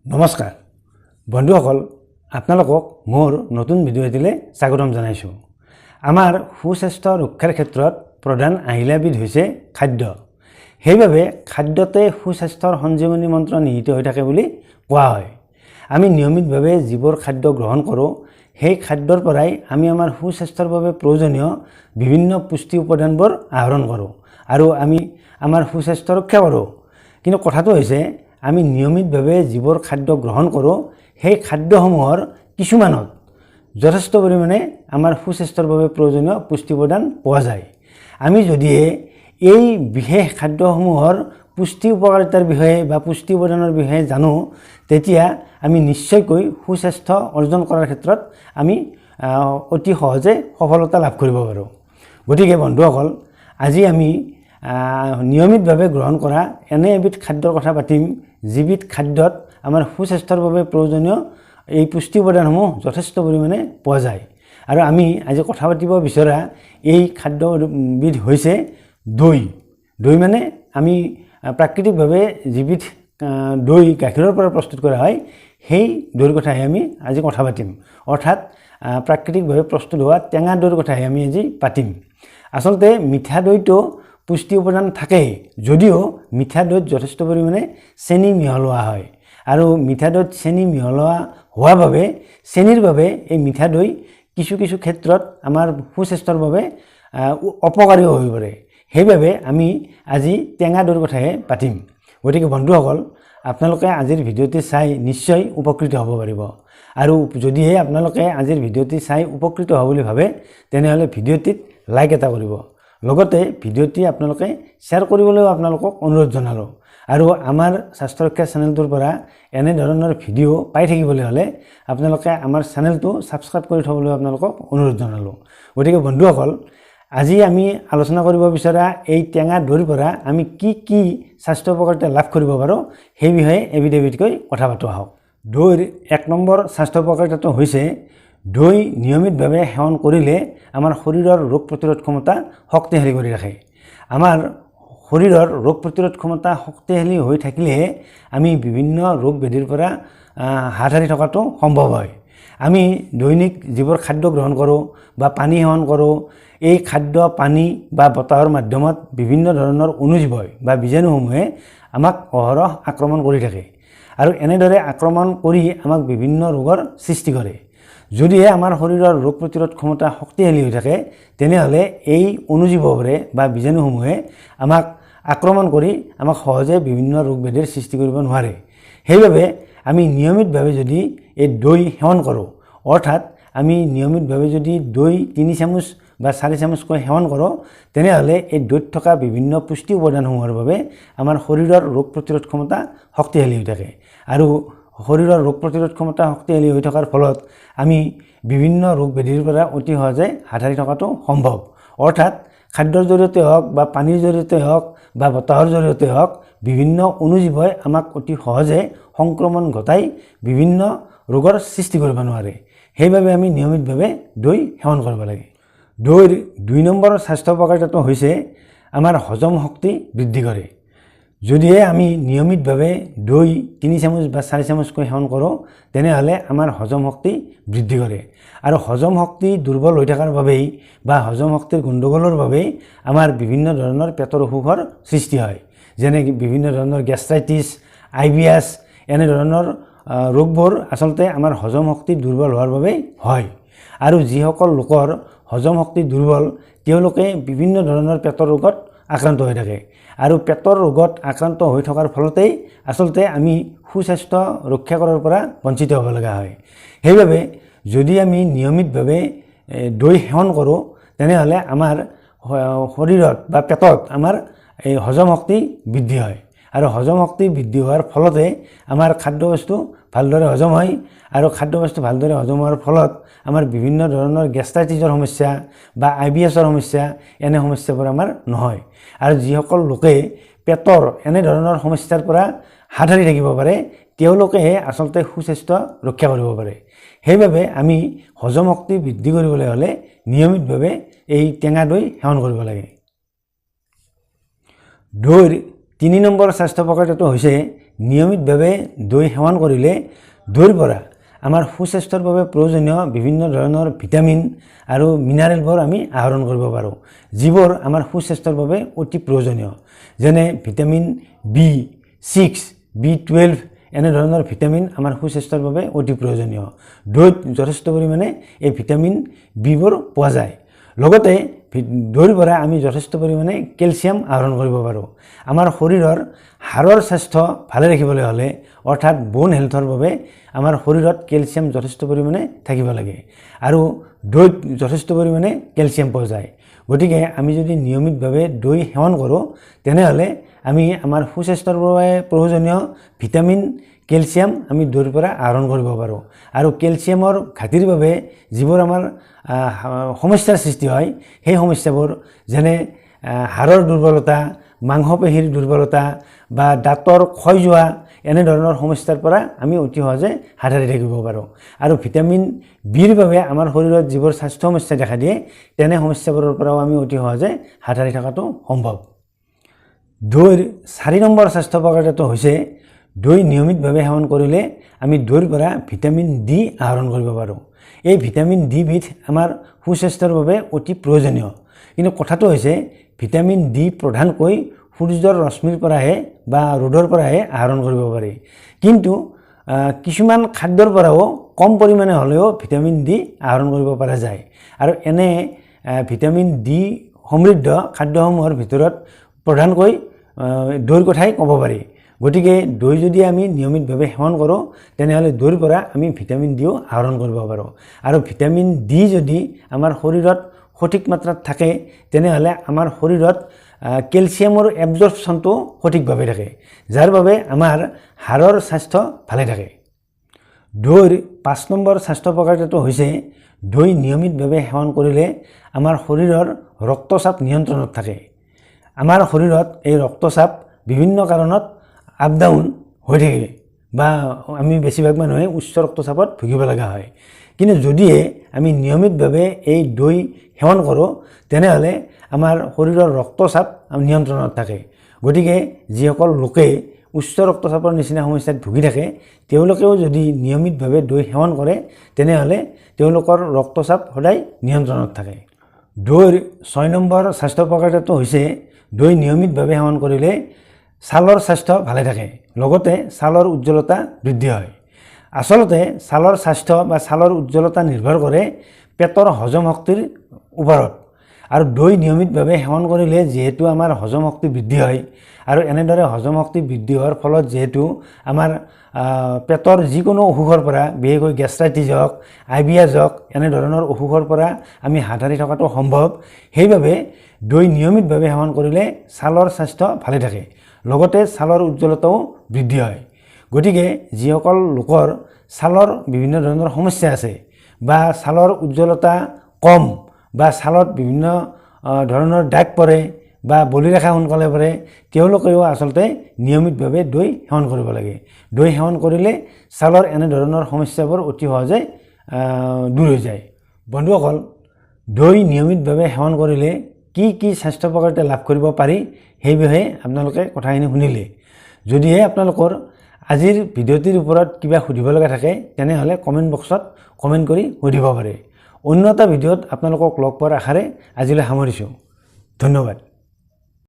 নমস্কাৰ বন্ধুসকল, আপোনালোকক মোৰ নতুন ভিডিঅ' এটিলৈ স্বাগতম জনাইছোঁ। আমাৰ সুস্বাস্থ্য ৰক্ষাৰ ক্ষেত্ৰত প্ৰধান আহিলাবিধ হৈছে খাদ্য। সেইবাবে খাদ্যতে সুস্বাস্থ্যৰ সঞ্জীৱনী মন্ত্ৰ নিহিত হৈ থাকে বুলি কোৱা হয়। আমি নিয়মিতভাৱে যিবোৰ খাদ্য গ্ৰহণ কৰোঁ, সেই খাদ্যৰ পৰাই আমি আমাৰ সুস্বাস্থ্যৰ বাবে প্ৰয়োজনীয় বিভিন্ন পুষ্টি উপাদানবোৰ আহৰণ কৰোঁ আৰু আমি আমাৰ সুস্বাস্থ্য ৰক্ষা কৰোঁ। কিন্তু কথাটো হৈছে আমি নিয়মিতভাৱে যিবোৰ খাদ্য গ্ৰহণ কৰোঁ, সেই খাদ্যসমূহৰ কিছুমানত যথেষ্ট পৰিমাণে আমাৰ সুস্বাস্থ্যৰ বাবে প্ৰয়োজনীয় পুষ্টি উপাদান পোৱা যায়। আমি যদিহে এই বিশেষ খাদ্যসমূহৰ পুষ্টি উপকাৰিতাৰ বিষয়ে বা পুষ্টি উপাদানৰ বিষয়ে জানো, তেতিয়া আমি নিশ্চয়কৈ সুস্বাস্থ্য অৰ্জন কৰাৰ ক্ষেত্ৰত আমি অতি সহজে সফলতা লাভ কৰিব পাৰোঁ। গতিকে বন্ধুসকল, আজি আমি নিয়মিতভাৱে গ্ৰহণ কৰা এনে এবিধ খাদ্যৰ কথা পাতিম, যিবিধ খাদ্যত আমাৰ সুস্বাস্থ্যৰ বাবে প্ৰয়োজনীয় এই পুষ্টি উপাদানসমূহ যথেষ্ট পৰিমাণে পোৱা যায়। আৰু আমি আজি কথা পাতিব বিচৰা এই খাদ্যবিধ হৈছে দৈ। দৈ মানে আমি প্ৰাকৃতিকভাৱে যিবিধ দৈ গাখীৰৰ পৰা প্ৰস্তুত কৰা হয়, সেই দৈৰ কথাহে আমি আজি কথা পাতিম। অৰ্থাৎ প্ৰাকৃতিকভাৱে প্ৰস্তুত হোৱা টেঙা দৈৰ কথাহে আমি আজি পাতিম। আচলতে মিঠা দৈটো পুষ্টি উপাদান থাকে, যদিও মিঠা দৈত যথেষ্ট পৰিমাণে চেনি মিহলোৱা হয় আৰু মিঠা দৈত চেনি মিহলোৱা হোৱাৰ বাবে চেনিৰ বাবে এই মিঠা দৈ কিছু কিছু ক্ষেত্ৰত আমাৰ সুস্বাস্থ্যৰ বাবে অপকাৰীও হৈ পৰে। সেইবাবে আমি আজি টেঙা দৈৰ কথাহে পাতিম। গতিকে বন্ধুসকল, আপোনালোকে আজিৰ ভিডিঅ'টি চাই নিশ্চয় উপকৃত হ'ব পাৰিব। আৰু যদিহে আপোনালোকে আজিৰ ভিডিঅ'টি চাই উপকৃত হ'ব বুলি ভাবে, তেনেহ'লে ভিডিঅ'টিত লাইক এটা কৰিব। লগতে ভিডিঅ'টি আপোনালোকে শ্বেয়াৰ কৰিবলৈও আপোনালোকক অনুৰোধ জনালোঁ। আৰু আমাৰ স্বাস্থ্য ৰক্ষা চেনেলটোৰ পৰা এনেধৰণৰ ভিডিঅ' পাই থাকিবলৈ হ'লে আপোনালোকে আমাৰ চেনেলটো ছাবস্ক্ৰাইব কৰি থ'বলৈ আপোনালোকক অনুৰোধ জনালোঁ। গতিকে বন্ধুসকল, আজি আমি আলোচনা কৰিব বিচৰা এই টেঙা দৈৰ পৰা আমি কি কি স্বাস্থ্য উপকাৰিতা লাভ কৰিব পাৰোঁ, সেই বিষয়ে এবিধকৈ কথা পাতোঁ আহক। দৈৰ 1 নম্বৰ স্বাস্থ্য উপকাৰিতাটো হৈছে দৈ নিয়মিতভাৱে সেৱন কৰিলে আমাৰ শৰীৰৰ ৰোগ প্ৰতিৰোধ ক্ষমতা শক্তিশালী কৰি ৰাখে। আমাৰ শৰীৰৰ ৰোগ প্ৰতিৰোধ ক্ষমতা শক্তিশালী হৈ থাকিলেহে আমি বিভিন্ন ৰোগ ব্যাধিৰ পৰা হাত সাৰি থকাটো সম্ভৱ হয়। আমি দৈনিক যিবোৰ খাদ্য গ্ৰহণ কৰোঁ বা পানী সেৱন কৰোঁ, এই খাদ্য, পানী বা বতাহৰ মাধ্যমত বিভিন্ন ধৰণৰ অনুজীৱ বা বীজাণুসমূহে আমাক অহৰহ আক্ৰমণ কৰি থাকে আৰু এনেদৰে আক্ৰমণ কৰি আমাক বিভিন্ন ৰোগৰ সৃষ্টি কৰে। যদিহে আমাৰ শৰীৰৰ ৰোগ প্ৰতিৰোধ ক্ষমতা শক্তিশালী হৈ থাকে, তেনেহ'লে এই অনুজীৱবোৰে বা বীজাণুসমূহে আমাক আক্ৰমণ কৰি আমাক সহজে বিভিন্ন ৰোগ ব্যাধিৰ সৃষ্টি কৰিব নোৱাৰে। সেইবাবে আমি নিয়মিতভাৱে যদি এই দৈ সেৱন কৰোঁ, অৰ্থাৎ আমি নিয়মিতভাৱে যদি দৈ 3 চামুচ বা 4 চামুচকৈ সেৱন কৰোঁ, তেনেহ'লে এই দৈত থকা বিভিন্ন পুষ্টি উপাদানসমূহৰ বাবে আমাৰ শৰীৰৰ ৰোগ প্ৰতিৰোধ ক্ষমতা শক্তিশালী হৈ থাকে। আৰু শৰীৰৰ ৰোগ প্ৰতিৰোধ ক্ষমতা শক্তিশালী হৈ থকাৰ ফলত আমি বিভিন্ন ৰোগ ব্যাধিৰ পৰা অতি সহজে হাত সাৰি থকাটো সম্ভৱ। অৰ্থাৎ খাদ্যৰ জৰিয়তে হওক বা পানীৰ জৰিয়তে হওক বা বতাহৰ জৰিয়তে হওক, বিভিন্ন অনুজীৱই আমাক অতি সহজে সংক্ৰমণ ঘটাই বিভিন্ন ৰোগৰ সৃষ্টি কৰিব নোৱাৰে। সেইবাবে আমি নিয়মিতভাৱে দৈ সেৱন কৰিব লাগে। দৈৰ 2 নম্বৰ স্বাস্থ্য উপকাৰিতাটো হৈছে আমাৰ হজম শক্তি বৃদ্ধি কৰে। যদিহে আমি নিয়মিতভাৱে দৈ 3 চামুচ বা 4 চামুচকৈ সেৱন কৰোঁ, তেনেহ'লে আমাৰ হজম শক্তি বৃদ্ধি কৰে। আৰু হজম শক্তি দুৰ্বল হৈ থকাৰ বাবেই বা হজম শক্তিৰ গণ্ডগোলৰ বাবেই আমাৰ বিভিন্ন ধৰণৰ পেটৰ অসুখৰ সৃষ্টি হয়, যেনে বিভিন্ন ধৰণৰ গেষ্ট্ৰাইটিছ, IBS, এনেধৰণৰ ৰোগবোৰ আচলতে আমাৰ হজম শক্তি দুৰ্বল হোৱাৰ বাবেই হয়। আৰু যিসকল লোকৰ হজম শক্তি দুৰ্বল, তেওঁলোকে বিভিন্ন ধৰণৰ পেটৰ ৰোগত আক্ৰান্ত হৈ থাকে। আৰু পেটৰ ৰোগত আক্ৰান্ত হৈ থকাৰ ফলতেই আচলতে আমি সুস্বাস্থ্য ৰক্ষা কৰাৰ পৰা বঞ্চিত হ'ব লগা হয়। সেইবাবে যদি আমি নিয়মিতভাৱে দৈ সেৱন কৰোঁ, তেনেহ'লে আমাৰ শৰীৰত বা পেটত আমাৰ এই হজম শক্তি বৃদ্ধি হয়। আৰু হজম শক্তি বৃদ্ধি হোৱাৰ ফলতে আমাৰ খাদ্যবস্তু ভালদৰে হজম হয়। আৰু খাদ্যবস্তু ভালদৰে হজম হোৱাৰ ফলত আমাৰ বিভিন্ন ধৰণৰ গেষ্ট্ৰাইটিছৰ সমস্যা বা IBSৰ সমস্যা, এনে সমস্যাবোৰ আমাৰ নহয়। আৰু যিসকল লোকে পেটৰ এনেধৰণৰ সমস্যাৰ পৰা হাত সাৰি থাকিব পাৰে, তেওঁলোকেহে আচলতে সুস্বাস্থ্য ৰক্ষা কৰিব পাৰে। সেইবাবে আমি হজম শক্তি বৃদ্ধি কৰিবলৈ হ'লে নিয়মিতভাৱে এই টেঙা দৈ সেৱন কৰিব লাগে। দৈৰ 3 নম্বৰ স্বাস্থ্য উপকাৰিতাটো হৈছে নিয়মিতভাৱে দৈ সেৱন কৰিলে দৈৰ পৰা আমাৰ সুস্বাস্থ্যৰ বাবে প্ৰয়োজনীয় বিভিন্ন ধৰণৰ ভিটামিন আৰু মিনাৰেলবোৰ আমি আহৰণ কৰিব পাৰোঁ, যিবোৰ আমাৰ সুস্বাস্থ্যৰ বাবে অতি প্ৰয়োজনীয়, যেনে ভিটামিন B6, B12 এনেধৰণৰ ভিটামিন আমাৰ সুস্বাস্থ্যৰ বাবে অতি প্ৰয়োজনীয়। দৈত যথেষ্ট পৰিমাণে এই ভিটামিন বিবোৰ পোৱা যায়। লগতে দৈৰ পৰা আমি যথেষ্ট পৰিমাণে কেলছিয়াম আহৰণ কৰিব পাৰোঁ। আমাৰ শৰীৰৰ হাড়ৰ স্বাস্থ্য ভালে ৰাখিবলৈ হ'লে অৰ্থাৎ বোন হেল্থৰ বাবে আমাৰ শৰীৰত কেলছিয়াম যথেষ্ট পৰিমাণে থাকিব লাগে আৰু দৈত যথেষ্ট পৰিমাণে কেলছিয়াম পোৱা যায়। গতিকে আমি যদি নিয়মিতভাৱে দৈ সেৱন কৰোঁ তেনেহ'লে আমি আমাৰ সুস্বাস্থ্যৰ বাবে প্ৰয়োজনীয় ভিটামিন কেলছিয়াম আমি দৈৰ পৰা আহৰণ কৰিব পাৰোঁ আৰু কেলছিয়ামৰ ঘাটিৰ বাবে যিবোৰ আমাৰ সমস্যাৰ সৃষ্টি হয় সেই সমস্যাবোৰ যেনে হাড়ৰ দুৰ্বলতা, মাংসপেশীৰ দুৰ্বলতা বা দাঁতৰ ক্ষয় যোৱা এনেধৰণৰ সমস্যাৰ পৰা আমি অতি সহজে হাত সাৰি থাকিব পাৰোঁ আৰু ভিটামিন বিৰ বাবে আমাৰ শৰীৰত যিবোৰ স্বাস্থ্য সমস্যা দেখা দিয়ে তেনে সমস্যাবোৰৰ পৰাও আমি অতি সহজে হাত সাৰি থকাটো সম্ভৱ। দৈৰ 4 নম্বৰ স্বাস্থ্য উপকাৰিতাটো হৈছে দৈ নিয়মিতভাৱে সেৱন কৰিলে আমি দৈৰ পৰা ভিটামিন ডি আহৰণ কৰিব পাৰোঁ। এই ভিটামিন ডি বিধ আমাৰ সুস্বাস্থ্যৰ বাবে অতি প্ৰয়োজনীয়, কিন্তু কথাটো হৈছে ভিটামিন ডি প্ৰধানকৈ সূৰ্যৰ ৰশ্মিৰ পৰাহে বা ৰ'দৰ পৰাহে আহৰণ কৰিব পাৰি, কিন্তু কিছুমান খাদ্যৰ পৰাও কম পৰিমাণে হ'লেও ভিটামিন ডি আহৰণ কৰিব পৰা যায় আৰু এনে ভিটামিন ডি সমৃদ্ধ খাদ্যসমূহৰ ভিতৰত প্ৰধানকৈ দৈৰ কথাই ক'ব পাৰি। গতিকে দৈ যদি আমি নিয়মিতভাৱে সেৱন কৰোঁ তেনেহ'লে দৈৰ পৰা আমি ভিটামিন ডিও আহৰণ কৰিব পাৰোঁ আৰু ভিটামিন ডি যদি আমাৰ শৰীৰত সঠিক মাত্ৰাত থাকে তেনেহ'লে আমাৰ শৰীৰত কেলছিয়ামৰ এবজৰ্পশ্যনটো সঠিকভাৱে থাকে, যাৰ বাবে আমাৰ হাড়ৰ স্বাস্থ্য ভালে থাকে। দৈৰ 5 নম্বৰ স্বাস্থ্য উপকাৰিতাটো হৈছে দৈ নিয়মিতভাৱে সেৱন কৰিলে আমাৰ শৰীৰৰ ৰক্তচাপ নিয়ন্ত্ৰণত থাকে। আমাৰ শৰীৰত এই ৰক্তচাপ বিভিন্ন কাৰণত আপ ডাউন হৈ থাকে বা আমি বেছিভাগ মানুহে উচ্চ ৰক্তচাপত ভুগিব লগা হয়, কিন্তু যদিহে আমি নিয়মিতভাৱে এই দৈ সেৱন কৰোঁ তেনেহ'লে আমাৰ শৰীৰৰ ৰক্তচাপ নিয়ন্ত্ৰণত থাকে। গতিকে যিসকল লোকে উচ্চ ৰক্তচাপৰ নিচিনা সমস্যাত ভুগি থাকে তেওঁলোকেও যদি নিয়মিতভাৱে দৈ সেৱন কৰে তেনেহ'লে তেওঁলোকৰ ৰক্তচাপ সদায় নিয়ন্ত্ৰণত থাকে। দৈৰ 6 নম্বৰ স্বাস্থ্য উপকাৰিতাটো হৈছে দৈ নিয়মিতভাৱে সেৱন কৰিলে ছালৰ স্বাস্থ্য ভালে থাকে, লগতে ছালৰ উজ্জ্বলতা বৃদ্ধি হয়। আচলতে ছালৰ স্বাস্থ্য বা ছালৰ উজ্জ্বলতা নিৰ্ভৰ কৰে পেটৰ হজম শক্তিৰ ওপৰত আৰু দৈ নিয়মিতভাৱে সেৱন কৰিলে যিহেতু আমাৰ হজম শক্তি বৃদ্ধি হয় আৰু এনেদৰে হজম শক্তি বৃদ্ধি হোৱাৰ ফলত যিহেতু আমাৰ পেটৰ যিকোনো অসুখৰ পৰা বিশেষকৈ গেষ্ট্ৰাইটিছ হওক, IBS হওক এনেধৰণৰ অসুখৰ পৰা আমি হাত সাৰি থকাটো সম্ভৱ। সেইবাবে দৈ নিয়মিতভাৱে সেৱন কৰিলে ছালৰ স্বাস্থ্য ভালে থাকে, লগতে ছালৰ উজ্জ্বলতাও বৃদ্ধি হয়। গতিকে যিসকল লোকৰ ছালৰ বিভিন্ন ধৰণৰ সমস্যা আছে বা ছালৰ উজ্জ্বলতা কম বা ছালত বিভিন্ন ধৰণৰ দাগ পৰে বা বলিৰেখা সোনকালে পৰে তেওঁলোকেও আচলতে নিয়মিতভাৱে দৈ সেৱন কৰিব লাগে। দৈ সেৱন কৰিলে ছালৰ এনেধৰণৰ সমস্যাবোৰ অতি সহজে দূৰ হৈ যায়। বন্ধুসকল, দৈ নিয়মিতভাৱে সেৱন কৰিলে কি কি স্বাস্থ্য উপকাৰিতা লাভ কৰিব পাৰি সেই বিষয়ে আপোনালোকে কথাখিনি শুনিলে। যদিহে আপোনালোকৰ আজিৰ ভিডিঅ'টিৰ ওপৰত কিবা সুধিব লগা থাকে তেনেহ'লে কমেণ্ট বক্সত কমেণ্ট কৰি সুধিব পাৰে। অন্য এটা ভিডিঅ'ত আপোনালোকক লগ পোৱাৰ আশাৰে আজিলৈ সামৰিছোঁ। ধন্যবাদ।